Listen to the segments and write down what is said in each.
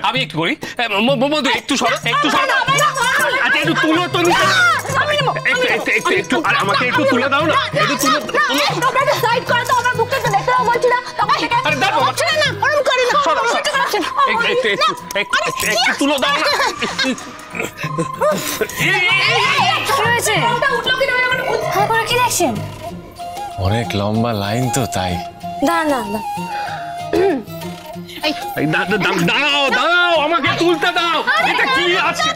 আমি একটু করি। মধু একটু সরো, একটু সরো। আচ্ছা একটু তুলো তো, একটু আমাকে একটু তুলে দাও না, একটু তুলে সাইড করে দাও। আমার বুকটা তো দেখতে দাও বলছি না। আরে দাও না, ওরকম করি না। একটু তুলে দাও না। কি দেখছেন? অনেক লম্বা লাইন তো, তাই। দাঁড়াও দাঁড়াও, আমাকে তুলতে দাও। এটা কি আছে?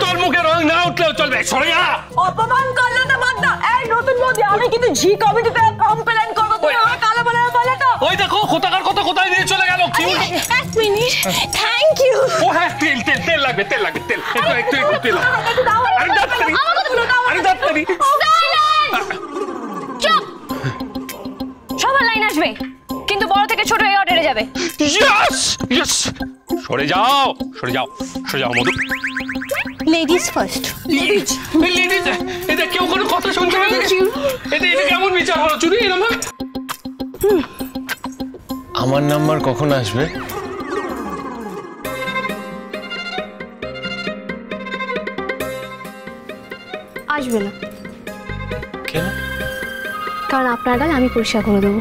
তোর মুখে রং না উঠলেও চলবে, সরে যা। অপমান করলে তো বাদ দাও। এই নতুন বৌদি, আমি কিন্তু ঝি কমিটিতে কমপ্লেইন করব। তুমি আমার কালো বলে বলে তো। ওই দেখো কোথাকার কথা কোথায় নিয়ে চলে গেল। এক মিনিট, থ্যাংক ইউ। ও হ্যাঁ, তেল তেল তেল লাগবে, তেল লাগবে, তেল একটু তেল। আরে ডাক্তারি, আরে ডাক্তারি। চুপ, সবার লাইন আসবে, কিন্তু বড় থেকে ছোট এই অর্ডারে যাবে। ইয়েস ইয়েস, সরে যাও, সরে যাও, সরে যাও মধু। Ladies first. লেডিজ, এটা কেউ কোনো কথা শুনতে পারে? এটা কেমন বিচার হলো? চুরি এরকম? আমার নাম্বার কখন আসবে? আসবে না। কেন? কারণ আপনার গাল আমি পরিষ্কার করে দেবো।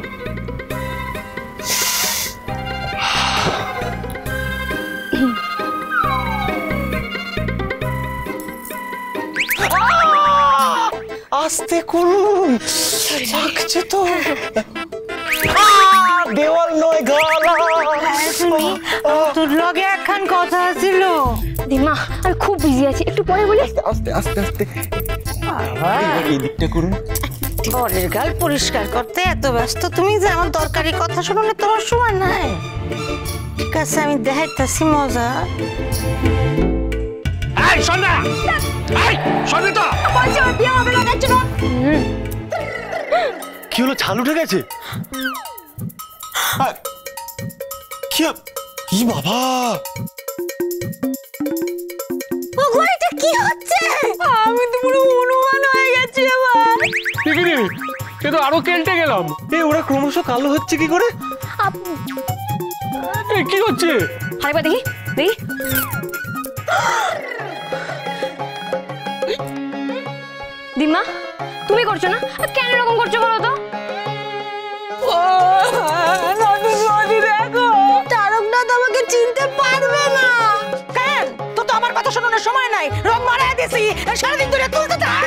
আস্তে করুন, লাগছে তো। দেওয়াল নয়, গালা। তোর লগে একখান কথা ছিল। দিমা, আমি খুব বিজি আছি, একটু পরে বলি। আস্তে আস্তে আস্তে। এই দিকটা করুন। বরের গাল পরিষ্কার করতে এত ব্যস্ত তুমি যে আমার দরকারি কথা শুনলে তোমার সময় নাই। ঠিক আছে, আমি দেখাইতাছি মজা। এই শোন না, এই শোন তো। বলছি আমার বিয়ে হবে না, দেখছো না? কি হলো, ছাল উঠে গেছে? কি বাবা, এটা কি হচ্ছে? আমি তো পুরো অনুমান হয়ে গেছি এবার। কিন্তু আরো কেলটে গেলাম। ওরা ক্রমশ কালো হচ্ছে কি করে? কি হচ্ছে? আরেকবার দেখি দেখি। দিমা, তুমি করছো না? কেন এরকম করছো বলো তো? দেখো, তারকনাথ আমাকে চিনতে পারবে না। কেন? তো আমার কথা শোনানোর সময় নাই। রং মারায় দিছি, সারাদিন ধরে তুলতে থাক।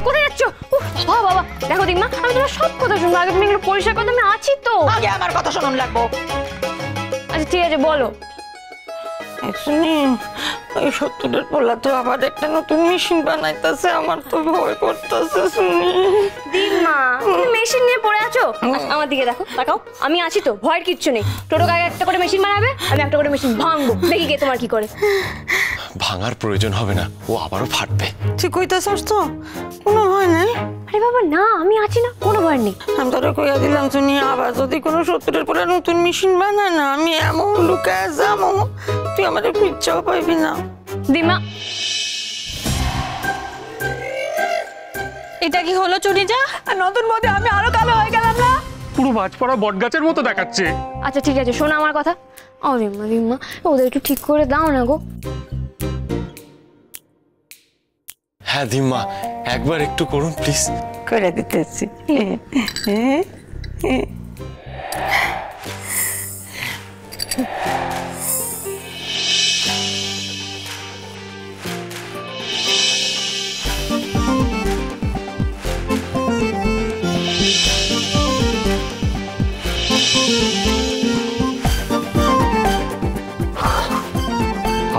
কোথায় যাচ্ছ? বাবা, দেখো দিমা, আমি তোমার সব কথা শুনবো। আগে তুমি এগুলো পরিষ্কার করতে, আমি আছি তো। আগে আমার কথা শোনান লাগবো। আচ্ছা ঠিক আছে, বলো। শুনি, ওই 70-এর পোলা তো আবার একটা নতুন মেশিন বানাইতেছে। আমার তো ভয় করতেছে। শুনি দিমা, তুমি মেশিন নিয়ে পড়ে আছো? আমার দিকে দেখো, তাকাও, আমি আছি তো, ভয়ের কিচ্ছু নেই। টোটো আগে একটা করে মেশিন বানাবে, আমি একটা করে মেশিন ভাঙবো। দেখি কে তোমার কি করে। ভাঙার প্রয়োজন হবে না, ও আবারও ফাটবে। ঠিক কইতাছস তো? কোনো ভয় নাই? আরে বাবা না, আমি আছি না, কোনো ভয় নেই। আমি তোরা কইয়া দিলাম, শুনি আবার যদি কোনো 70-এর পোলা নতুন মেশিন বানায় না, আমি এমন লুকায় যাবো, তুই আমাদের পিচ্ছাও পাইবি না। দিমা, এটা কি হলো চুরিজা? নতুন বদে আমি আরো কালো হয়ে গেলাম না? পুরো মাছ পড়া বট গাছের মতো দেখাচ্ছে। আচ্ছা ঠিক আছে, শোনো আমার কথা। ও দিমা, ওদের একটু ঠিক করে দাও না গো। হ্যাঁ দিম্মা, একবার একটু করুন প্লিজ। করে দিতেছি।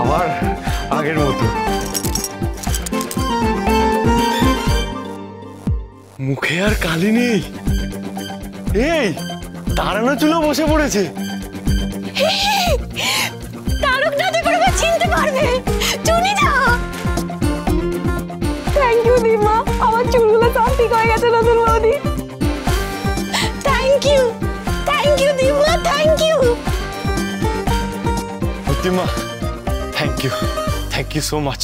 আবার আগের মতো। মুখে আর কালি নেই। এই তারানো চুলো বসে পড়েছে। তারকনাথ এবার চিনতে পারবে। চুনিজা, থ্যাংক ইউ দিমা, আমার চুলগুলো সব ঠিক হয়ে গেছে নতুন বৌদি। থ্যাংক ইউ দিমা, থ্যাংক ইউ। দিম্মা, thank you so much.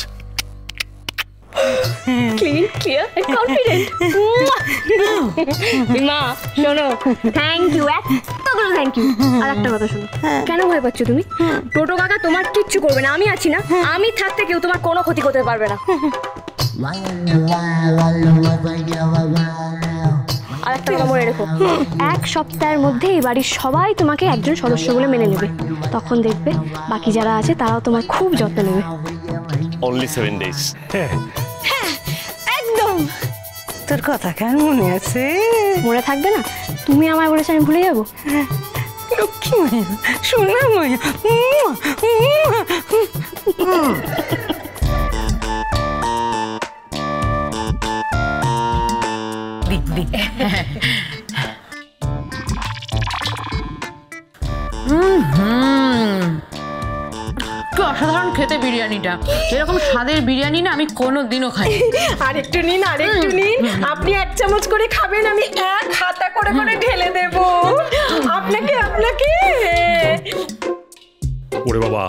Clean clear confident. মা শোনো, থ্যাংক ইউ, এতগুলো থ্যাংক ইউ। আর একটা কথা শোনো, কেন ভয় পাচ্ছ তুমি? টোটো কাকা তোমার কিচ্ছু করবে না, আমি আছি না। আমি থাকতে কেউ তোমার কোনো ক্ষতি করতে পারবে না। আর একটা কথা মনে রেখো, 1 সপ্তাহের মধ্যে এই বাড়ির সবাই তোমাকে একজন সদস্য বলে মেনে নেবে। তখন দেখবে বাকি যারা আছে তারাও তোমার খুব যত্ন নেবে। Only 7 days. একদম। তোর কথা কেন মনে আছে? মনে থাকবে না? তুমি আমায় বলেছো আমি ভুলে যাবো? লক্ষ্মী মায়া, সোনা মায়া। কি অসাধারণ খেতে বিরিয়ানিটা। এরকম স্বাদের বিরিয়ানি না আমি কোনোদিনও খাই। আরেকটু নিন, আরেকটু নিন। আপনি 1 চামচ করে খাবেন, আমি 1 হাতা করে করে ঢেলে দেব আপনাকে। ওরে বাবা,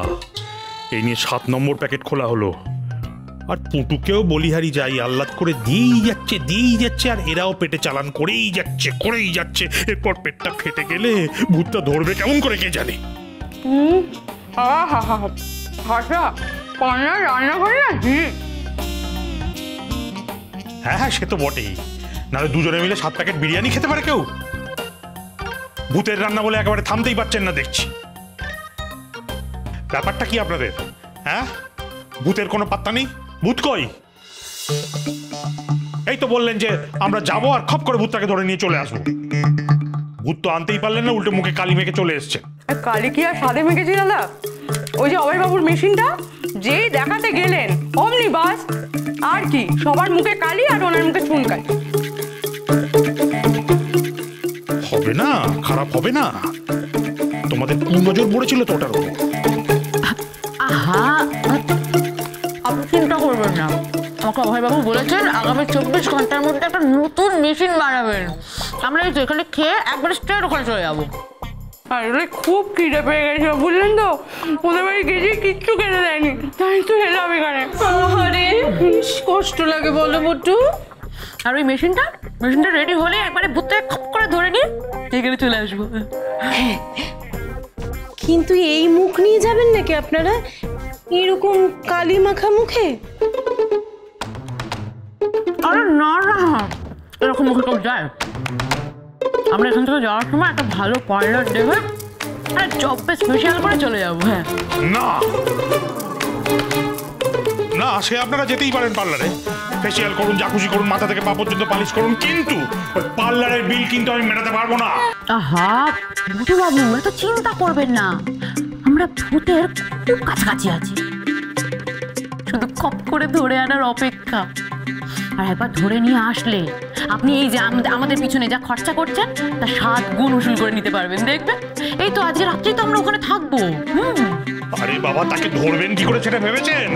এই নিয়ে 7 নম্বর প্যাকেট খোলা হলো। আর পুটুকেও বলিহারি যাই আহ্লাদ করে দিয়েই যাচ্ছে, আর এরাও পেটে চালান করেই যাচ্ছে। এরপর পেটটা ফেটে গেলে ভূতটা ধরবে কেমন করে কে জানে। হ্যাঁ, সে তো বটেই। নাহলে দুজনে মিলে 7 প্যাকেট বিরিয়ানি খেতে পারে কেউ? ভূতের রান্না বলে একেবারে থামতেই পারছেন না দেখছি। ব্যাপারটা কি আপনাদের? হ্যাঁ, ভূতের কোনো পাত্তা নেই? ভূত কই? এই তো বললেন যে আমরা যাবো আর খপ করে ভূতটাকে ধরে নিয়ে চলে আসবো। ভূত তো আনতেই পারলেন না, উল্টে মুখে কালি মেখে চলে এসছে। কালি কি আর সাদে মেখেছি দাদা? ওই যে অভয় বাবুর মেশিনটা যেই দেখাতে গেলেন অমনি বাস। আর কি, সবার মুখে কালি আর ওনার মুখে চুনকালি। হবে না, খারাপ হবে না। তোমাদের কোন নজর পড়েছিল তো ওটার উপর? আহা, আপনি চিন্তা করবেন না। আমাকে অভয়বাবু বলেছেন আগামী 24 ঘন্টার মধ্যে একটা নতুন মেশিন বানাবেন। আমরা এই তো এখানে খেয়ে একবারে স্ট্রেট ওখানে চলে যাবো। আর খুব খিদে পেয়ে গেছে, বুঝলেন তো? ওদের বাড়ি গেছি, কিচ্ছু খেতে দেয়নি, তাই তো এলাম এখানে। আরে কষ্ট লাগে বলো বটু। আর ওই মেশিনটা রেডি হলে একবারে ভূতটাকে খপ করে ধরে নিয়ে এখানে চলে আসবো। কিন্তু এই মুখ নিয়ে যাবেন নাকি আপনারা, এরকম কালি মাখা মুখে? আরে না, এরকম মুখে কেউ যায়? আমরা এখান থেকে যাওয়ার সময় একটা ভালো পার্লার দেবে আর চপে স্পেশাল করে চলে যাবো। হ্যাঁ, না, সে আপনারা যেতেই পারেন পার্লারে, ফেসিয়াল করুন, জাকুজি করুন, মাথা থেকে পা পর্যন্ত পালিশ করুন, কিন্তু পার্লারের বিল কিন্তু আমি মেটাতে পারবো না। আহা ভূতু বাবু, এত চিন্তা করবেন না, আমরা ভূতের খুব কাছাকাছি আছি, শুধু খপ করে ধরে আনার অপেক্ষা। আর একবার ধরে নিয়ে আসলে আপনি এই যে আমাদের পিছনে যা খরচা করছেন তা 7 গুণ উসুল করে নিতে পারবেন, দেখবেন। এই তো আজকে রাত্রেই তো আমরা ওখানে থাকবো। আরে বাবা, তাকে ধরবেন কি করে সেটা ভেবেছেন?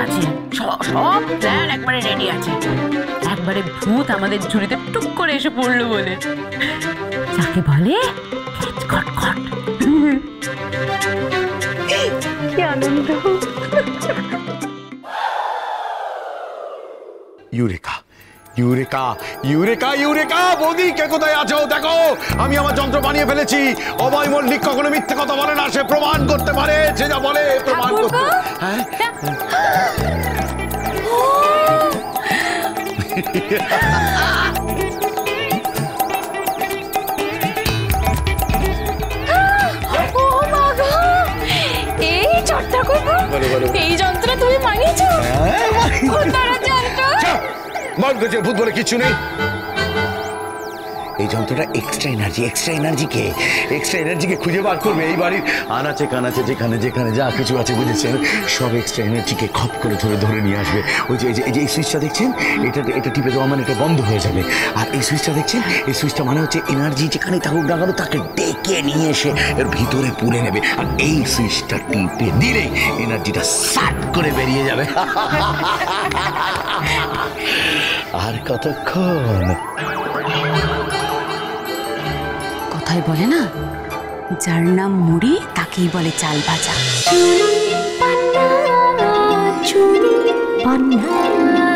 আছে সব প্ল্যান একবারে রেডি আছে। একবারে ভূত আমাদের ঝুড়িতে টুক করে এসে পড়লো বলে, যাকে বলে খটখট। কি আনন্দ। ইউরেকা বৌদি, কে কোথায় আছো? দেখো, আমি আমার যন্ত্র বানিয়ে ফেলেছি। অভয় মল্লিক কখনো মিথ্যে কথা বলে না, সে প্রমাণ করতে পারে, সে যা বলে প্রমাণ করতে। হ্যাঁ, এই চটটা করবো, এই যন্ত্র তুমি বানিয়েছো? ভূত বলে কিছু নেই। এই যন্ত্রটা এক্সট্রা এনার্জিকে খুঁজে বার করবে। এই বাড়ির আনাচে কানাচে যেখানে যেখানে যা কিছু আছে, বুঝেছেন, সব এক্সট্রা এনার্জিকে খপ করে ধরে নিয়ে আসবে। ওই যে এই সুইচটা দেখছেন, এটা টিপে দেওয়া মানে এটা বন্ধ হয়ে যাবে। আর এই সুইচটা দেখছেন, এই সুইচটা মানে হচ্ছে এনার্জি যেখানে থাকুক না কেন তাকে ডেকে নিয়ে এসে এর ভিতরে পুরে নেবে। আর এই সুইচটা টিপে দিলেই এনার্জিটা সাট করে বেরিয়ে যাবে। আর কতক্ষণ? কথাই বলে না, যার নাম মুড়ি তাকেই বলে চাল ভাজা। শুনি বান্না